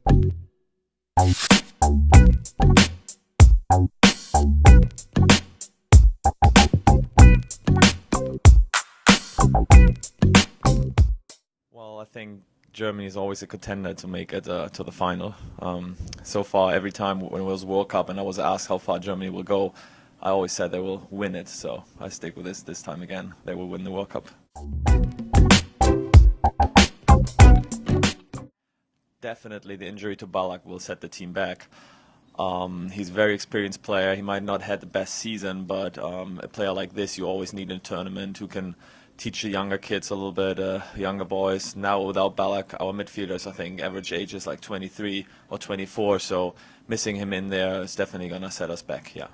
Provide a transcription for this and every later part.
Well, I think Germany is always a contender to make it to the final. So far, every time when it was World Cup and I was asked how far Germany will go, I always said they will win it. So I stick with this time again. They will win the World Cup. Definitely, the injury to Ballack will set the team back. He's a very experienced player. He might not have the best season, but a player like this you always need in a tournament who can teach the younger kids a little bit, younger boys. Now without Ballack, our midfielders, I think, average age is like 23 or 24, so missing him in there is definitely going to set us back, yeah.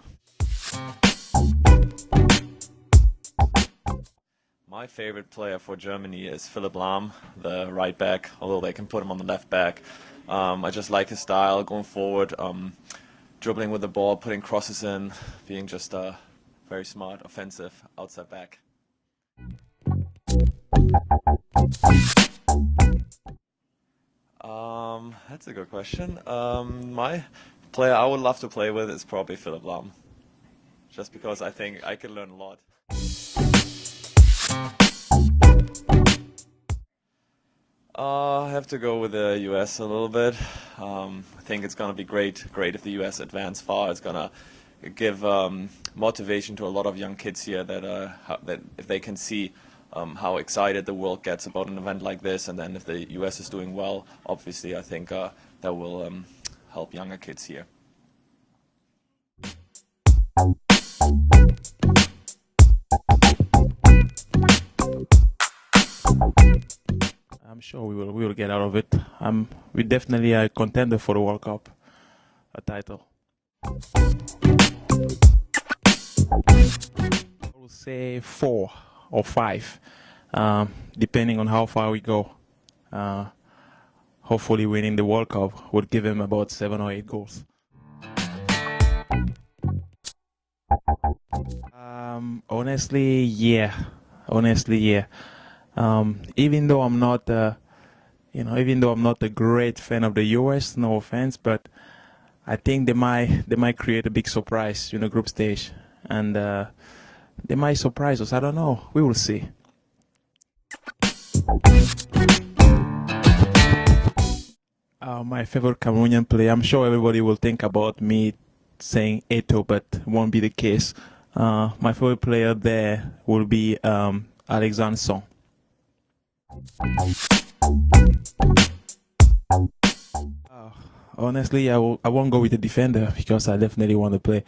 My favorite player for Germany is Philipp Lahm, the right back, although they can put him on the left back. I just like his style going forward, dribbling with the ball, putting crosses in, being just a very smart, offensive outside back. That's a good question. My player I would love to play with is probably Philipp Lahm, just because I think I can learn a lot. I have to go with the US a little bit. I think it's going to be great if the US advance far. It's going to give motivation to a lot of young kids here that if they can see how excited the world gets about an event like this, and then if the US is doing well, obviously I think that will help younger kids here. I'm sure we will get out of it. We definitely are a contender for the World Cup, a title. I will say 4 or 5, depending on how far we go. Hopefully winning the World Cup would give him about 7 or 8 goals. Honestly, yeah. Even though I'm not, even though I'm not a great fan of the US, no offense, but I think they might create a big surprise in the group stage, and they might surprise us. I don't know. We will see. My favorite Cameroonian player. I'm sure everybody will think about me saying Eto, but it won't be the case. My favorite player there will be Alexandre Song. Honestly, I won't go with the defender because I definitely want to play.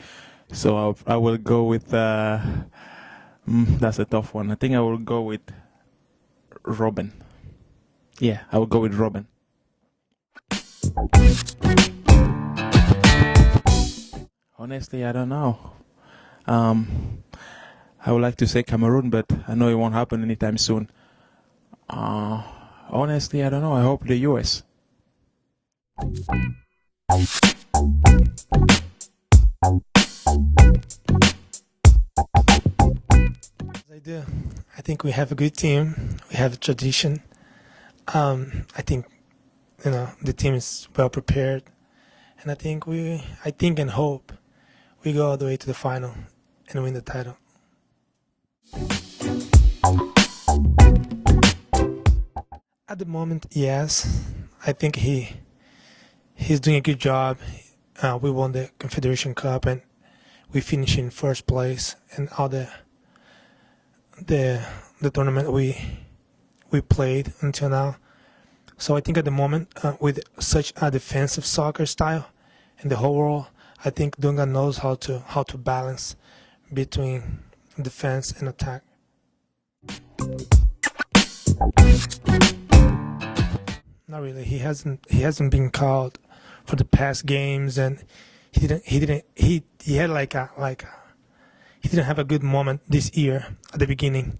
So I will go with that's a tough one. I think I will go with Robin. Yeah, I will go with Robin. Honestly, I don't know. I would like to say Cameroon, but I know it won't happen anytime soon. Honestly, I don't know. I hope the US. I do. I think we have a good team. We have a tradition. I think the team is well prepared, and I think and hope we go all the way to the final and win the title. At the moment, yes. I think he's doing a good job. We won the Confederation Cup and we finished in first place in all the tournament we played until now. So I think at the moment, with such a defensive soccer style in the whole world, I think Dunga knows how to balance between defense and attack. Not really. He hasn't been called for the past games, and he didn't have a good moment this year at the beginning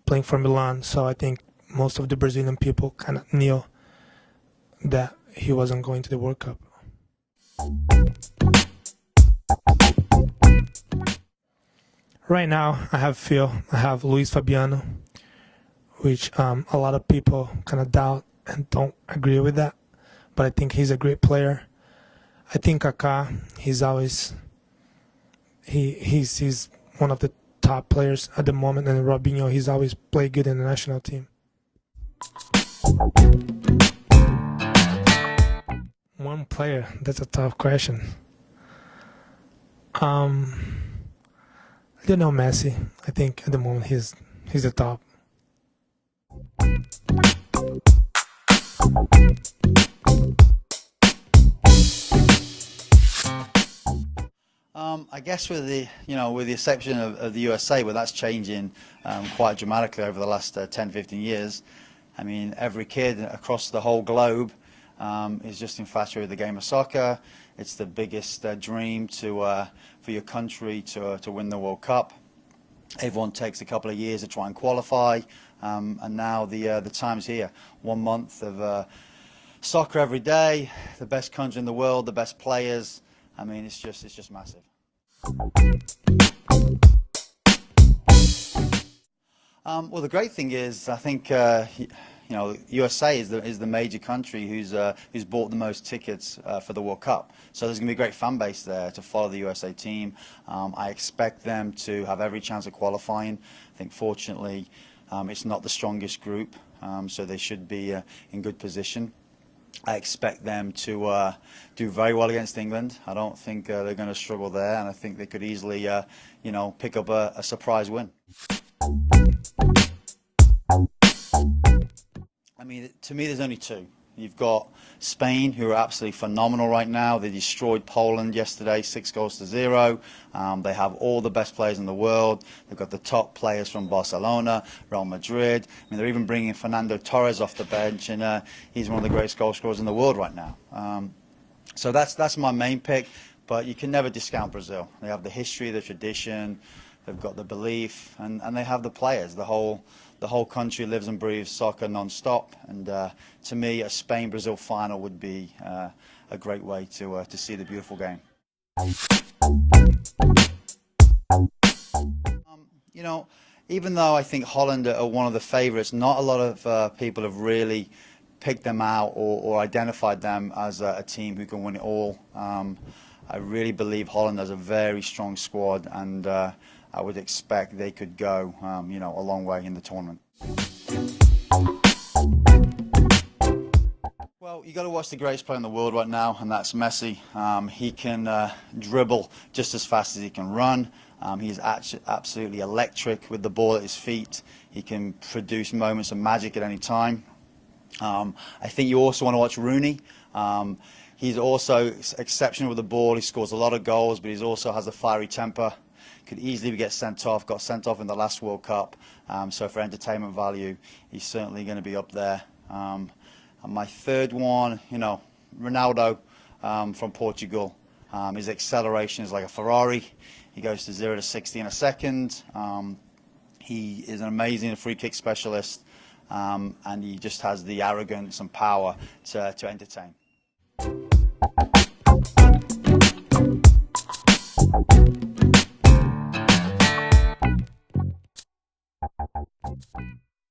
playing for Milan. So I think most of the Brazilian people kind of knew that he wasn't going to the World Cup. Right now, I have Phil. I have Luis Fabiano, which a lot of people kind of doubt and don't agree with that. but I think he's a great player. I think Kaká, he's one of the top players at the moment, and Robinho, he's always played good in the national team. One player, that's a tough question. Lionel Messi, I think at the moment he's the top. I guess with the exception of the USA, where that's changing quite dramatically over the last 10, 15 years. I mean, every kid across the whole globe is just infatuated with the game of soccer. It's the biggest dream for your country to win the World Cup. Everyone takes a couple of years to try and qualify, and now the time's here. 1 month of soccer every day, the best country in the world, the best players. I mean, it's just massive. Well, the great thing is, I think USA is the major country who's bought the most tickets for the World Cup. So there's going to be a great fan base there to follow the USA team. I expect them to have every chance of qualifying. I think fortunately it's not the strongest group, so they should be in good position. I expect them to do very well against England. I don't think they're going to struggle there, and I think they could easily, pick up a surprise win. I mean, to me, there's only two. You've got Spain, who are absolutely phenomenal right now. They destroyed Poland yesterday, 6-0. They have all the best players in the world. They've got the top players from Barcelona, Real Madrid. I mean, they're even bringing Fernando Torres off the bench, and he's one of the greatest goal scorers in the world right now. So that's my main pick, but you can never discount Brazil. They have the history, the tradition, they've got the belief, and they have the players. The whole country lives and breathes soccer non-stop, and to me, a Spain-Brazil final would be a great way to see the beautiful game. Even though I think Holland are one of the favourites, not a lot of people have really picked them out or identified them as a team who can win it all. I really believe Holland has a very strong squad, and I would expect they could go, a long way in the tournament. Well, you got to watch the greatest player in the world right now, and that's Messi. He can dribble just as fast as he can run. He's absolutely electric with the ball at his feet. He can produce moments of magic at any time. I think you also want to watch Rooney. He's also exceptional with the ball. He scores a lot of goals, but he also has a fiery temper. Could easily get sent off, got sent off in the last World Cup. So for entertainment value, he's certainly going to be up there. And my third one, Ronaldo from Portugal. His acceleration is like a Ferrari. He goes to 0 to 60 in a second. He is an amazing free kick specialist, and he just has the arrogance and power to entertain.